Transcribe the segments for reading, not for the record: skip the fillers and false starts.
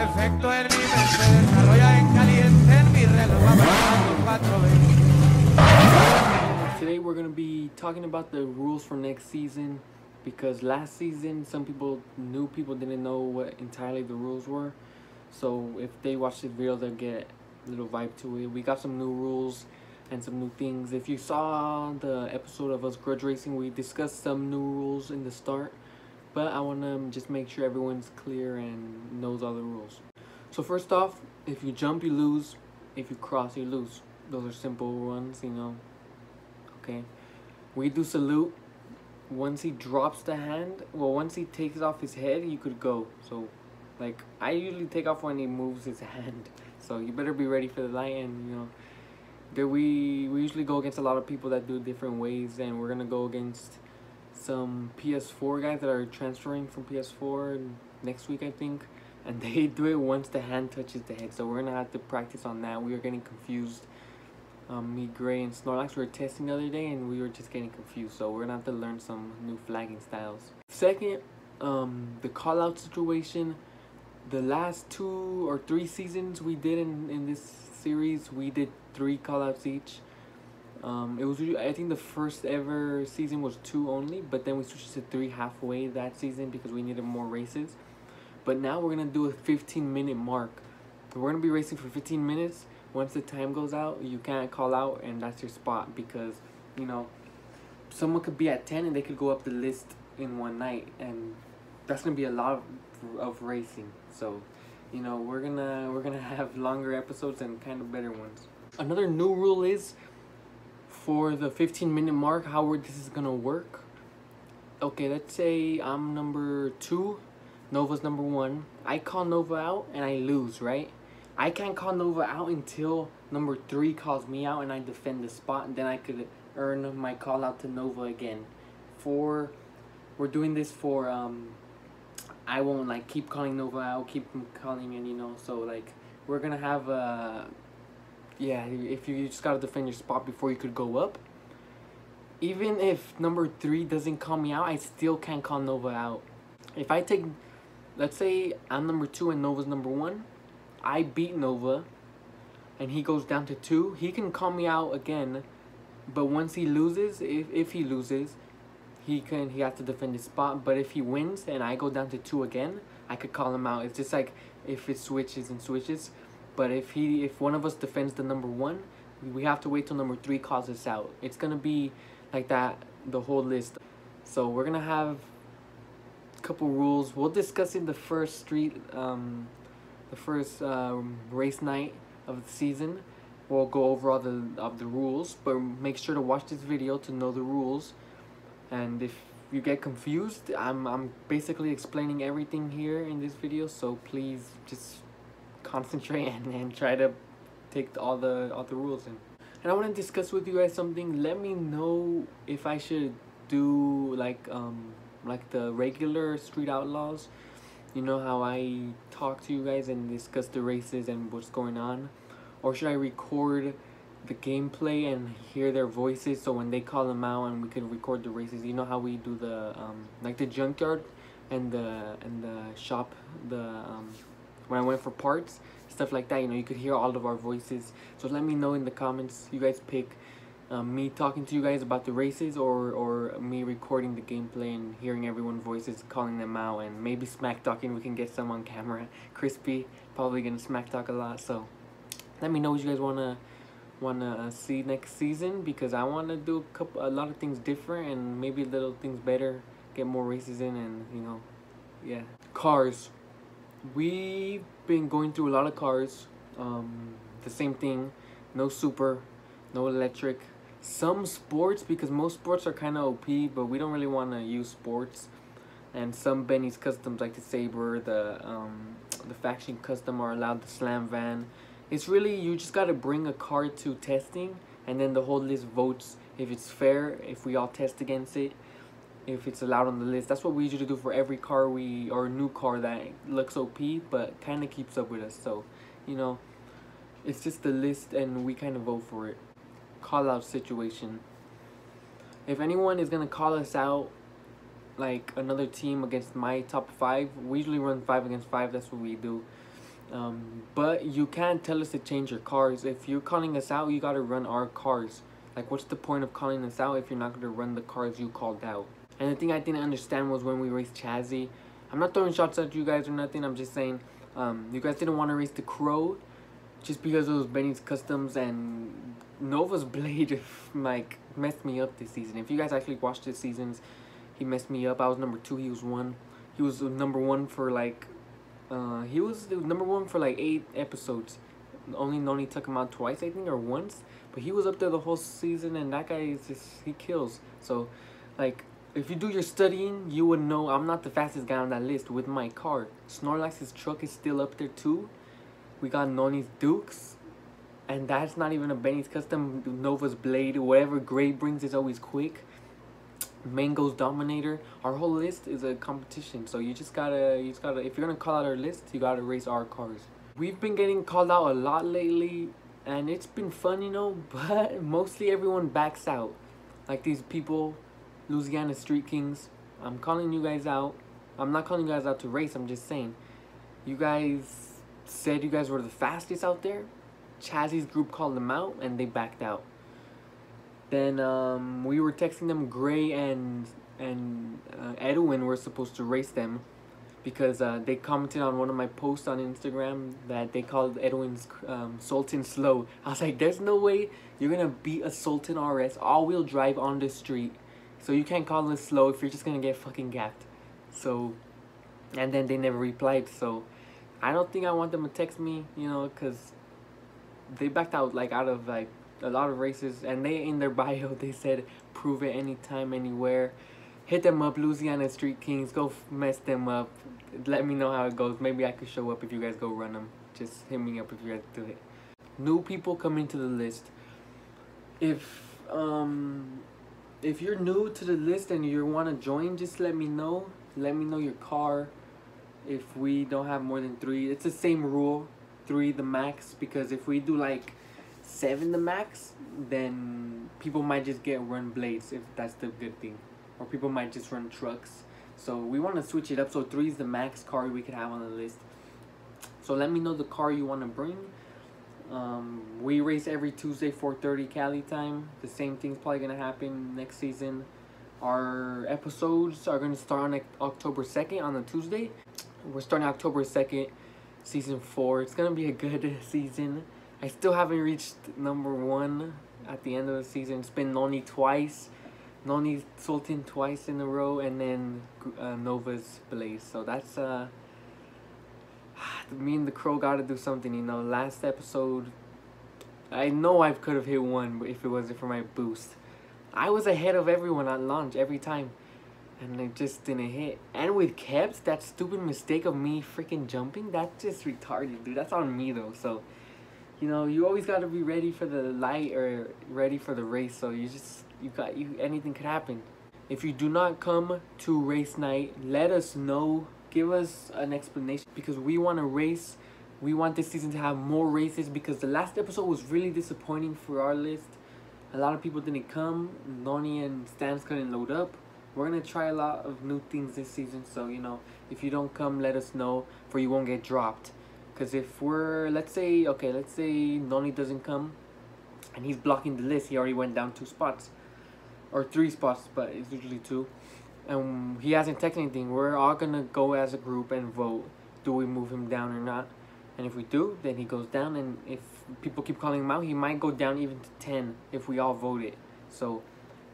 efecto en mi mente se desarrolla en caliente en mi reloj Today we're going to be talking about the rules for next season, because last season new people didn't know what entirely the rules were. So if they watch this video, they'll get a little vibe to it. We got some new rules and some new things. If you saw the episode of us grudge racing, we discussed some new rules in the start, but I want to just make sure everyone's clear and knows all the rules. So first off, if you jump, you lose. If you cross, you lose. Those are simple ones, you know. Okay. We do salute. Once he drops the hand, well, once he takes off his head, you could go. So, like, I usually take off when he moves his hand. So you better be ready for the light. And, you know, we usually go against a lot of people that do different ways, and we're gonna go against some PS4 guys that are transferring from PS4 next week, I think, and they do it once the hand touches the head. So we're gonna have to practice on that. We are getting confused. Me, Gray, and Snorlax were testing the other day, and we were just getting confused. So we're gonna have to learn some new flagging styles. Second, the call out situation. The last 2 or 3 seasons we did in this series, we did 3 call outs each. It was, I think the first ever season was 2 only, but then we switched to 3 halfway that season because we needed more races. But now we're gonna do a 15-minute mark. We're gonna be racing for 15 minutes. Once the time goes out, you can't call out, and that's your spot, because, you know, someone could be at 10 and they could go up the list in one night, and that's gonna be a lot of racing. So, you know, we're gonna have longer episodes and kind of better ones. Another new rule is for the 15-minute mark, how this is gonna work. Okay, let's say I'm number 2, Nova's number 1. I call Nova out and I lose, right? I can't call Nova out until number 3 calls me out and I defend the spot, and then I could earn my call out to Nova again. We're doing this for I won't like keep calling Nova out, keep calling in, you know. So like we're gonna have yeah, if you just gotta defend your spot before you could go up. Even if number 3 doesn't call me out, I still can't call Nova out. If I take, let's say I'm number 2 and Nova's number 1, I beat Nova and he goes down to 2, he can call me out again, but once he loses, if he loses, he has to defend his spot. But if he wins and I go down to 2 again, I could call him out. It's just like if it switches and switches. But if one of us defends the number 1, we have to wait till number 3 calls us out. It's gonna be like that the whole list. So we're gonna have a couple rules. We'll discuss in the first race night of the season. We'll go over all the rules, but make sure to watch this video to know the rules. And if you get confused, I'm basically explaining everything here in this video, so please just concentrate and try to take all the rules in. And I want to discuss with you guys something. Let me know if I should do like the regular Street Outlaws. You know how I talk to you guys and discuss the races and what's going on? Or should I record the gameplay and hear their voices, so when they call them out and we can record the races? You know how we do the like the junkyard and the shop, when I went for parts, stuff like that, you know, you could hear all of our voices. So let me know in the comments. You guys pick me talking to you guys about the races, or me recording the gameplay and hearing everyone's voices, calling them out, and maybe smack talking. We can get some on camera. Crispy probably gonna smack talk a lot. So let me know what you guys wanna see next season, because I wanna do a lot of things different and maybe little things better, get more races in, and you know, yeah. Cars. We've been going through a lot of cars. The same thing. No super, no electric. Some sports, because most sports are kind of OP, but we don't really want to use sports. And some Benny's customs, like the Saber, the faction custom, are allowed, the Slam Van. It's really, you just got to bring a car to testing, and then the whole list votes if it's fair, if we all test against it, if it's allowed on the list. That's what we usually do for every car or new car that looks OP but kind of keeps up with us. So, you know, it's just the list and we kind of vote for it. Call out situation. If anyone is gonna call us out, like another team against my top 5, we usually run 5 against 5. That's what we do. But you can't tell us to change your cars. If you're calling us out, you gotta run our cars. Like, what's the point of calling us out if you're not gonna run the cars you called out? And the thing I didn't understand was when we raced Chazzy. I'm not throwing shots at you guys or nothing. I'm just saying, you guys didn't want to race the Crow just because it was Benny's Customs, and Nova's Blade like messed me up this season. If you guys actually watched this seasons, he messed me up. I was number 2, he was 1. He was number 1 for like he was number 1 for like 8 episodes. Only Noni took him out twice, I think, or once. But he was up there the whole season, and that guy is just, he kills. So, like, if you do your studying, you would know I'm not the fastest guy on that list with my car. Snorlax's truck is still up there too. We got Noni's Dukes, and that's not even a Benny's Custom. Nova's Blade, whatever Gray brings is always quick. Mango's Dominator. Our whole list is a competition, so you just gotta, if you're gonna call out our list, you gotta race our cars. We've been getting called out a lot lately, and it's been fun, you know, but mostly everyone backs out. Like these people, Louisiana Street Kings. I'm calling you guys out. I'm not calling you guys out to race, I'm just saying. You guys said you guys were the fastest out there. Chazzy's group called them out, and they backed out. Then we were texting them. Gray and Edwin were supposed to race them because they commented on one of my posts on Instagram that they called Edwin's Sultan slow. I was like, there's no way you're gonna beat a Sultan RS all-wheel drive on the street. So you can't call it slow if you're just gonna get fucking gapped. So, and then they never replied. So I don't think I want them to text me, you know, because they backed out like out of like a lot of races, and they in their bio they said prove it anytime, anywhere. Hit them up, Louisiana Street Kings. Go mess them up. Let me know how it goes. Maybe I could show up if you guys go run them. Just hit me up if you guys do it. New people coming to the list. If you're new to the list and you want to join, just let me know. Let me know your car. If we don't have more than 3, it's the same rule, 3 the max. Because if we do like 7 the max, then people might just get run blades, if that's the good thing, or people might just run trucks. So we want to switch it up, so 3 is the max car we could have on the list. So let me know the car you want to bring. We race every Tuesday, 4:30 Cali time. The same thing's probably gonna happen next season. Our episodes are gonna start on October 2nd on a Tuesday. We're starting October 2nd, season 4. It's gonna be a good season. I still haven't reached number 1 at the end of the season. It's been Noni twice, Noni Sultan twice in a row, and then Nova's Blaze. So that's me and the Crow gotta do something, you know. Last episode, I know I could have hit 1, but if it wasn't for my boost, I was ahead of everyone on launch every time, and it just didn't hit. And with Kebs, that stupid mistake of me freaking jumping, that's just retarded, dude. That's on me though. So, you know, you always gotta be ready for the light or ready for the race. So anything could happen. If you do not come to race night, let us know. Give us an explanation, because we want to race. We want this season to have more races, because the last episode was really disappointing for our list. A lot of people didn't come. Noni and Stans couldn't load up. We're gonna try a lot of new things this season, so you know, if you don't come, let us know, for you won't get dropped. Because if we're, let's say Noni doesn't come and he's blocking the list, he already went down 2 spots or 3 spots, but it's usually 2, and he hasn't texted anything. We're all gonna go as a group and vote, do we move him down or not? And if we do, then he goes down, and if people keep calling him out, he might go down even to 10 if we all vote it. So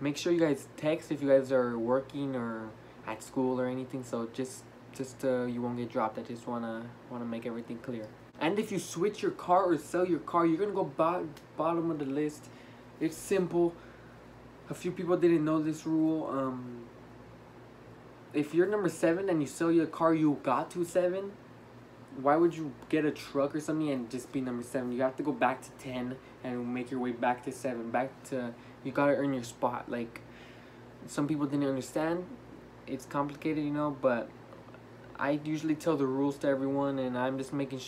make sure you guys text if you guys are working or at school or anything, so just you won't get dropped. I just wanna make everything clear. And if you switch your car or sell your car, you're gonna go bottom of the list. It's simple. A few people didn't know this rule. If you're number 7 and you sell your car, you got to 7. Why would you get a truck or something and just be number 7? You have to go back to 10 and make your way back to 7. You gotta earn your spot. Like, some people didn't understand. It's complicated, you know, but I usually tell the rules to everyone, and I'm just making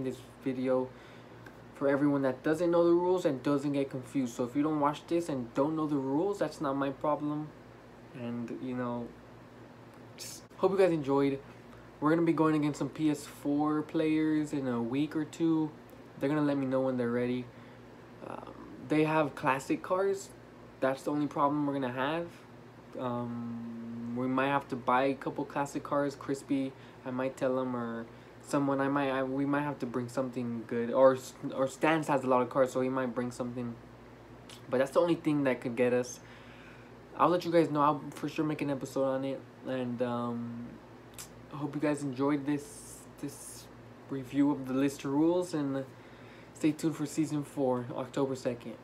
this video for everyone that doesn't know the rules and doesn't get confused. So if you don't watch this and don't know the rules, that's not my problem. And, you know, just hope you guys enjoyed. We're gonna be going against some PS4 players in a week or two. They're gonna let me know when they're ready. They have classic cars. That's the only problem we're gonna have. We might have to buy a couple classic cars. Crispy, I might tell him, or someone. We might have to bring something good. Or Stans has a lot of cars, so he might bring something. But that's the only thing that could get us. I'll let you guys know. I'll for sure make an episode on it, and I hope you guys enjoyed this review of the list of rules, and stay tuned for season 4, October 2nd.